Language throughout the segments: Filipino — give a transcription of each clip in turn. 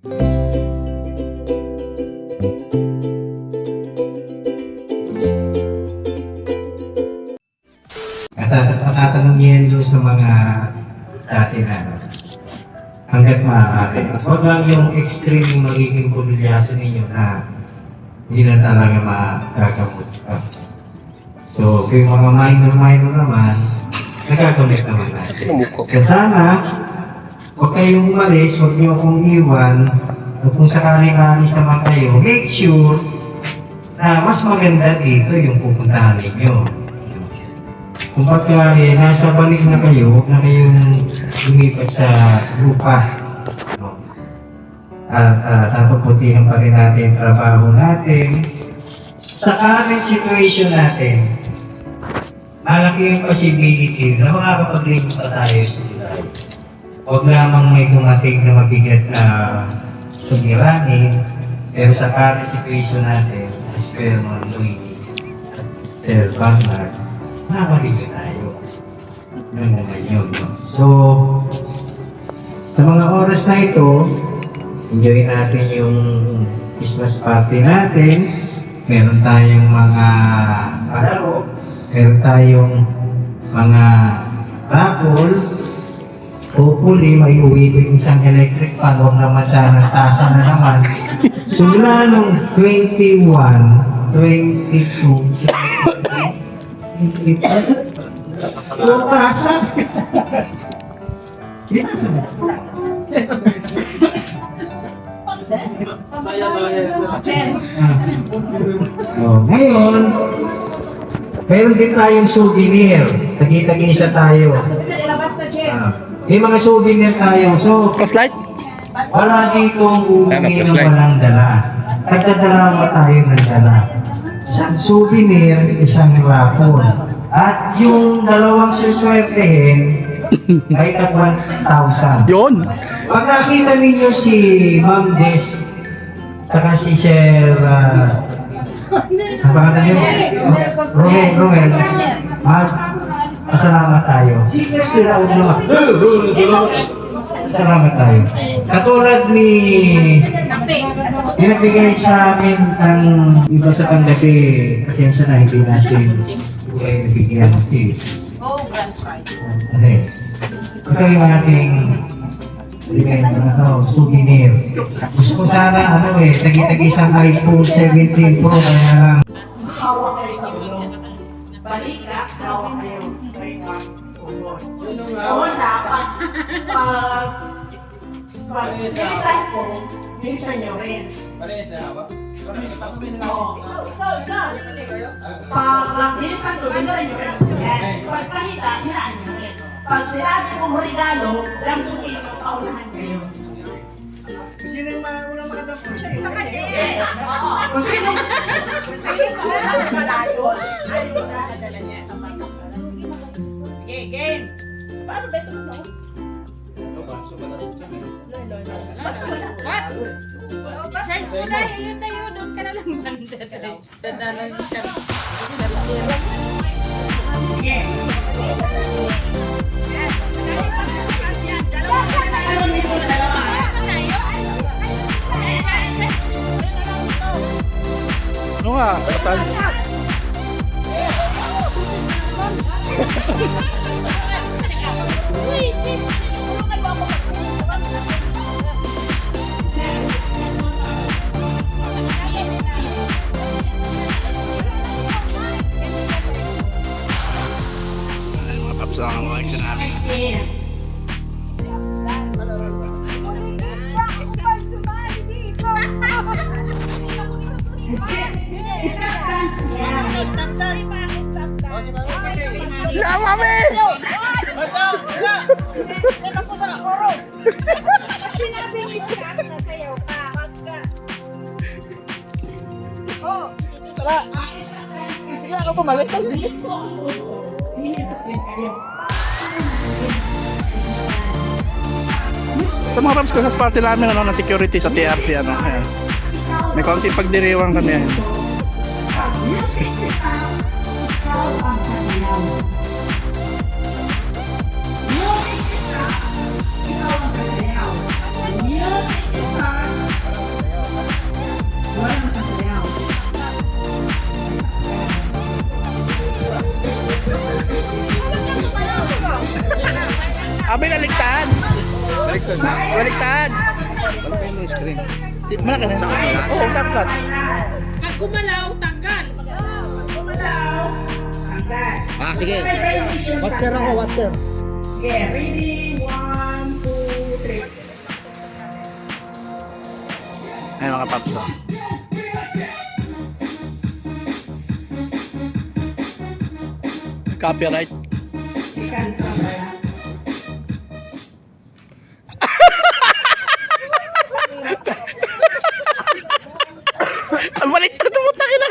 At matatanong niyan doon sa mga dati na hanggat maaari. Huwag lang yung extreme magiging pumilyaso ninyo na hindi na talaga magagamot pa. So, kung yung mga minor naman, nagagamit naman natin. Kaya sana, huwag kayong umalis, huwag niyo akong iwan, at kung sakaling alis naman kayo, make sure na mas maganda dito yung pupuntahan ninyo. Kung pagka nasa balik na kayo, huwag na kayong lumipat sa lupa. No? At napaputihan pa rin natin trabaho natin. Sa current situation natin, malaki yung possibility na makakapag-live pa tayo sa July. Huwag lamang may dumating na mabigat na sumiranin, pero sa current situation natin, as per mga Luigi, Sir Bernard, nakakaligo tayo. Yung naman yun. No? So, sa mga oras na ito, enjoy natin yung Christmas party natin. Meron tayong mga palaro. Meron tayong mga raffle. Hopefully, may uwi ko yung isang electric fan. Huwag naman sana tasa na naman. So, mula nung 21, 22, yung tasa. Binasa mo. Ngayon, meron din tayong souvenir. Tagi-tagi-isa tayo. May mga souvenir tayo. So, Flashlight? wala ditong uuwi ng walang dala. Nagdadala tayo ng dala. Isang souvenir, isang raffle. At yung dalawang suswertehin ay tag 1,000. Yun. Pag nakita ninyo si Ma'am Des, saka si Sir, ang pangalan niyo? Romel, salamat tayo. Secret sila, huwag naman. Salamat tayo. Katulad ni pinabigay sa amin ang iba sa panggabi, pasensya na hindi natin kayo nabigyan ng tea. Okay. Ito yung ating souvenir. Gusto ko sana tagi-tagi isang iPhone 17 Pro kaya lang. Hawak kayo sa ulo. Balikat, hawak kayo. Oo na, pag bilisan ko, bilisan nyo rin. Pag bilisan ko, bilisan nyo rin. Pag pahita, hinaan nyo rin. Pag sinabi kong regalo, lambutin ko, paunahan kayo. Sino yung unang makatapos? Sa kanya. Kung sino malayo, ayaw na hadala niya. Okay, game. Paano ba ito no? What? Charge mo na, yun na yun. Doon ka na lang banda. Dadalang ka. Sige. Ano nga? Saan? Mga paps ang mga action namin. Ya, mami! Sinabi mo stop na sayaw ka. Oh. Sala! Sala ako pumalit. Sa mga paps, Christmas party namin na security sa TRT, ayan. May konting pagdiriwang kami. Malaki yung screen. Malaki na. Oo, saklat. Pag gumalaw, tanggal. Hanggang. Sige. Watcher ako, watcher. Okay, ready? 1, 2, 3. Ay, mga paps. Copyright. I-cancel mo yan. Ang balik na tumutaki na.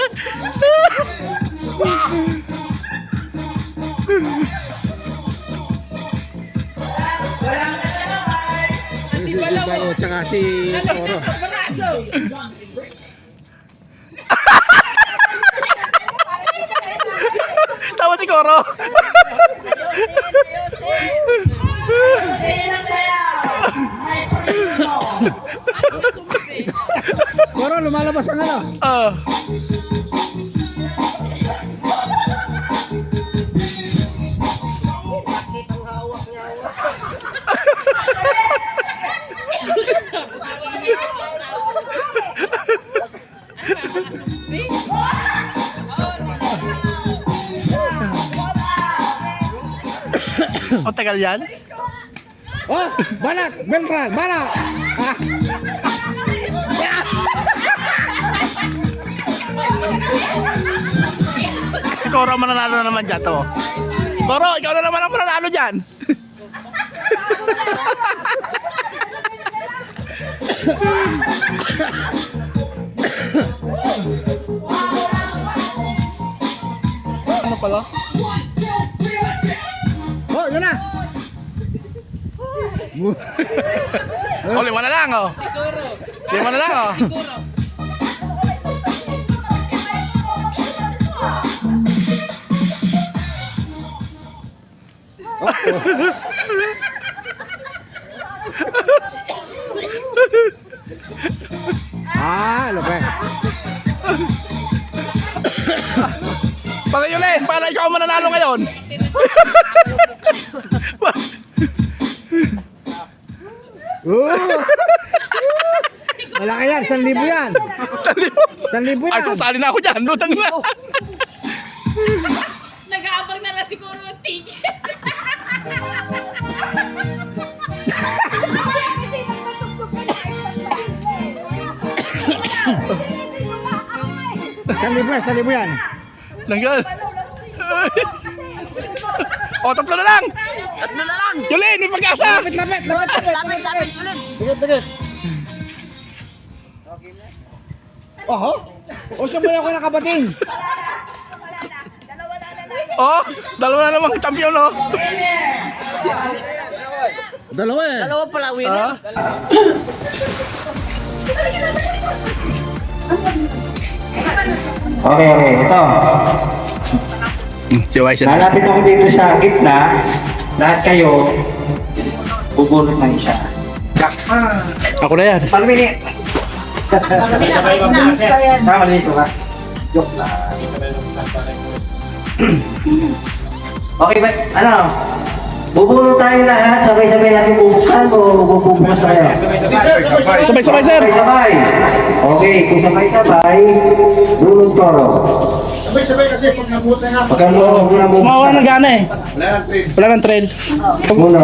Walang nakalabay. Di ba lawa? Tsaka si Toro. Braso. Tawa si Koro. Sa'yo lang sayaw. May primo. Toro, lumalabas ang ano. Ah. O, tagal yan? Oh, banak! Beltran! Banak! Ah, Si Koro mananalo na naman dyan to. Koro, ikaw na naman ang mananalo dyan. Ano pala? oh, yun na! Oh, 5 na lang oh. 5 na lang oh. Ah, lupet. Patay ulit, para ikaw ang mananalo ngayon. Malaki yan, 1,000 yan. 1,000 yan. Ay, susali na ako dyan. Lutang na. Nag-aabang na lang siguro ng ticket. Sa libo yan. Nanggal. O, 3 na lang. 3 na lang. Yulin, may pag-asa. Lapit. Lapit, ulit. Dikit. Oho. O, siya mo ako nakabating. Oh, 2 na namang champion oh. Dalawa eh. Dalawa pala, winner. Okay, ito. Si Wise. Lalapit ako dito sa gitna. Lahat kayo, bubulot ng isa. Ako na yan. Pag-mini. Tama dito ka. Joke lang. Okay ba? Ano? Bubulot tayo lahat. Sabay-sabay natin bubuksan o bubuksan tayo? Sabay-sabay, sir. Sabay-sabay. Okay, kung sabay-sabay, bulot ko. Sabay kasi pag nabuta na. Pagka mo nabuksan. Mawala ng gana eh. Wala ng trail. Uno.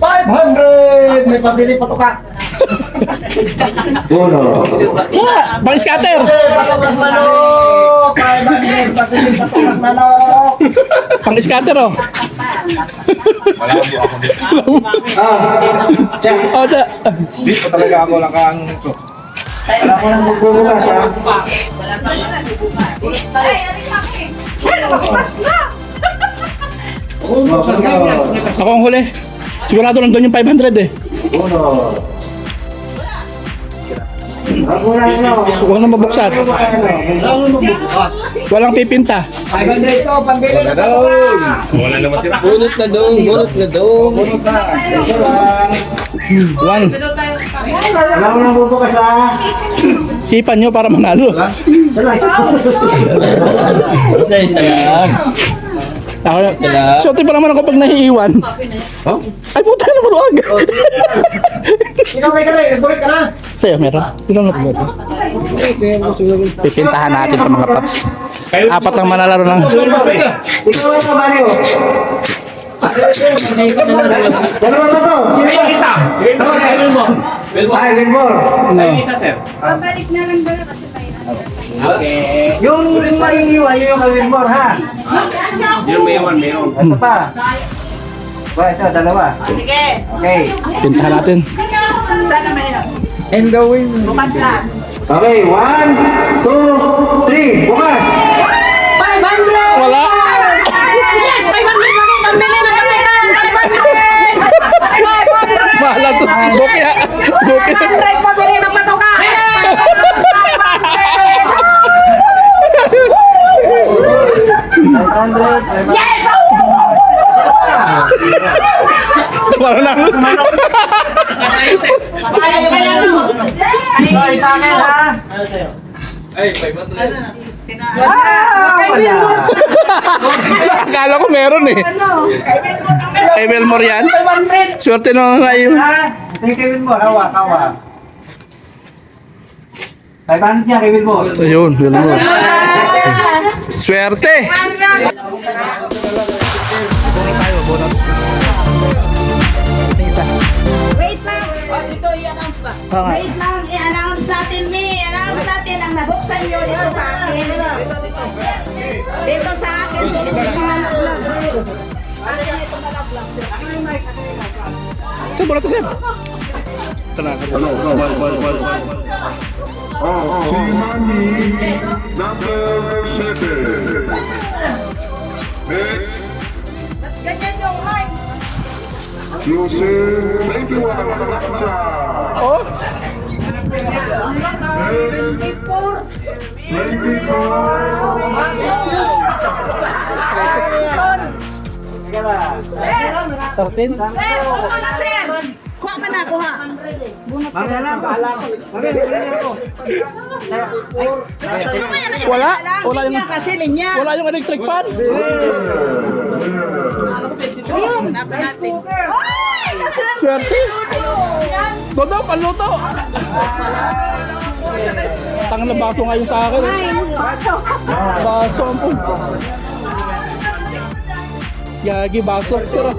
500! May pabili pa to ka. Uno. Sira, bang scatter. Patukas manok! 500! Pabili pa to manok! Pang scatter oh. Ah, check. Oh, da. Dito talaga ako lang kang ito. Wala ko lang magbubukas ha. Ako ang huli. Sigurado lang doon yung 500 eh. Uno. Wag mo lang no. Huwag na mabuksan. Walang pipinta. 500 to, pambili na to ka! Wala naman sila. Bunot na dong, bunot na dong. Isa lang. One. Wala ko lang bubukas ha. Hipan nyo para manalo. Isa lang, isa lang. Isa lang. Ako, suotin pa naman ako pag nahiiwan. Oh? Ay, puta na maluwag. Ikaw may kare, nagbulit ka na. Sa'yo, meron. Sino nga pumunta? Pipintahan natin sa mga paps. Apat lang manalaro lang. Ikaw ang Mario. Dalawa na to. Sino ba? Isa! Ay, Wilbur. Pabalik na lang ba kasi tayo. Yung maiiwan, yun yung kay Wilbur, ha? Yung mayroon. Ito pa. Ba, ito, dalawa. Sige. Okay. Pintahan natin. Sana mayroon. And the wind. Bukas lang. Okay, 1, 2, 3. Bukas. 500! Wala. Yes! 500 lagi! Pambili ng katikan! 500! Malas. Buki ha. Buki. 500! Pabili ng patukan! 500. Yes! Wala lang. Ay, sa akin, ha? Ay, 500. Wala. Akala ko meron eh. Kay Wilmore yan. 500! Swerte na nga yun. Ha? Ito yung kay Wilbur. Hawak, hawak. 500 niya kay Wilbur. Ayun, Wilmore. Swerte. Wait lang. Wait lang. I-announce natin ni. I-announce natin ang nabuksan nyo dito sa akin. Dito sa akin. Sir, bola to, sir. Ito na. Simani number 7. Next, Ganyan yung height! Jose 21 Lacha. Oh, 13. Sir, kuha na, sir. Kuha ka na, kuha. Mamaya na ako. Mamaya, huli na ako. Mamaya na, isa Wala. lang. Wala yung- Linya kasi linya. Wala yung electric fan. Ay, kasi Swerte. Dodo, panluto. Tangan na baso ngayon sa akin. Baso ang po. Yagi, baso. Sarap.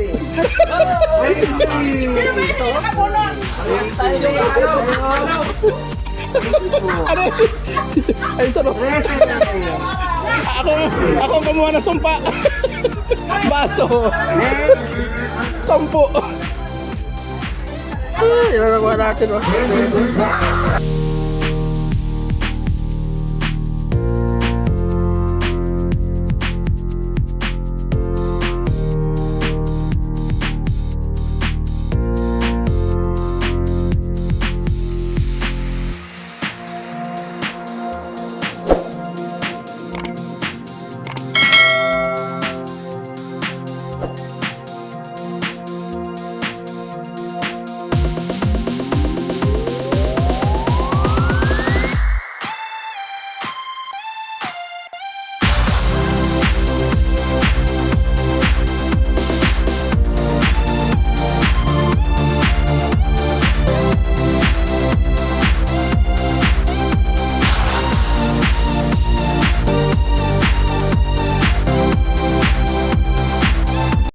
Ano? Ay, sarap. Ako ang kumuha ng sumpa. Baso. Sampo. Ay, ilalawa natin. Oh.